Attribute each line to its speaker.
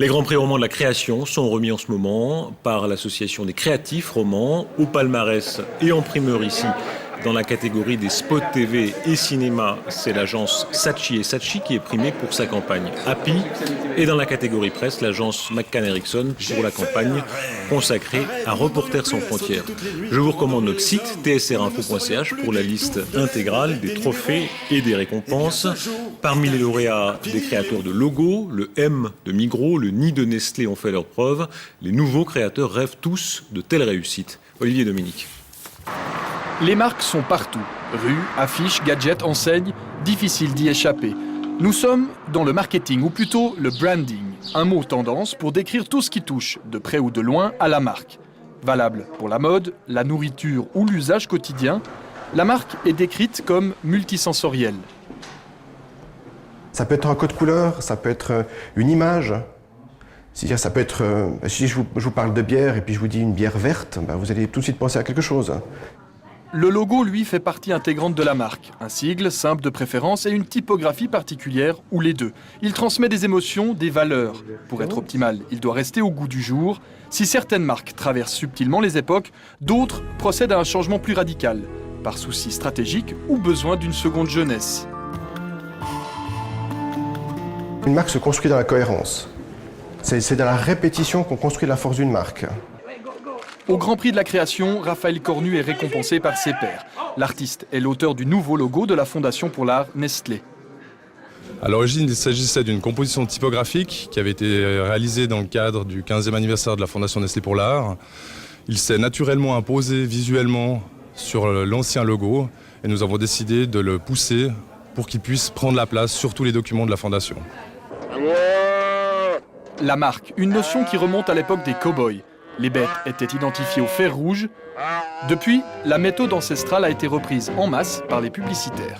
Speaker 1: Les Grands Prix romans de la création sont remis en ce moment par l'Association des créatifs romans au palmarès et en primeur ici. Dans la catégorie des spots TV et cinéma, c'est l'agence Saatchi & Saatchi qui est primée pour sa campagne Happy. Et dans la catégorie presse, l'agence McCann Erickson pour la campagne consacrée à Reporters sans frontières. Je vous recommande notre site tsrinfo.ch pour la liste intégrale des trophées et des récompenses. Parmi les lauréats, des créateurs de logos, le M de Migros, le Nid de Nestlé ont fait leurs preuves. Les nouveaux créateurs rêvent tous de telles réussites. Olivier Dominique.
Speaker 2: Les marques sont partout. Rues, affiches, gadgets, enseignes, difficile d'y échapper. Nous sommes dans le marketing, ou plutôt le branding, un mot tendance pour décrire tout ce qui touche, de près ou de loin, à la marque. Valable pour la mode, la nourriture ou l'usage quotidien, la marque est décrite comme multisensorielle.
Speaker 3: Ça peut être un code couleur, ça peut être une image. C'est-à-dire, ça peut être, si je vous parle de bière et puis je vous dis une bière verte, vous allez tout de suite penser à quelque chose.
Speaker 2: Le logo, lui, fait partie intégrante de la marque. Un sigle, simple de préférence, et une typographie particulière, ou les deux. Il transmet des émotions, des valeurs. Pour être optimal, il doit rester au goût du jour. Si certaines marques traversent subtilement les époques, d'autres procèdent à un changement plus radical, par souci stratégique ou besoin d'une seconde jeunesse.
Speaker 3: Une marque se construit dans la cohérence. C'est dans la répétition qu'on construit la force d'une marque.
Speaker 2: Au Grand Prix de la création, Raphaël Cornu est récompensé par ses pairs. L'artiste est l'auteur du nouveau logo de la Fondation pour l'art Nestlé.
Speaker 4: À l'origine, il s'agissait d'une composition typographique qui avait été réalisée dans le cadre du 15e anniversaire de la Fondation Nestlé pour l'art. Il s'est naturellement imposé visuellement sur l'ancien logo et nous avons décidé de le pousser pour qu'il puisse prendre la place sur tous les documents de la Fondation.
Speaker 2: La marque, une notion qui remonte à l'époque des cow-boys. Les bêtes étaient identifiées au fer rouge. Depuis, la méthode ancestrale a été reprise en masse par les publicitaires.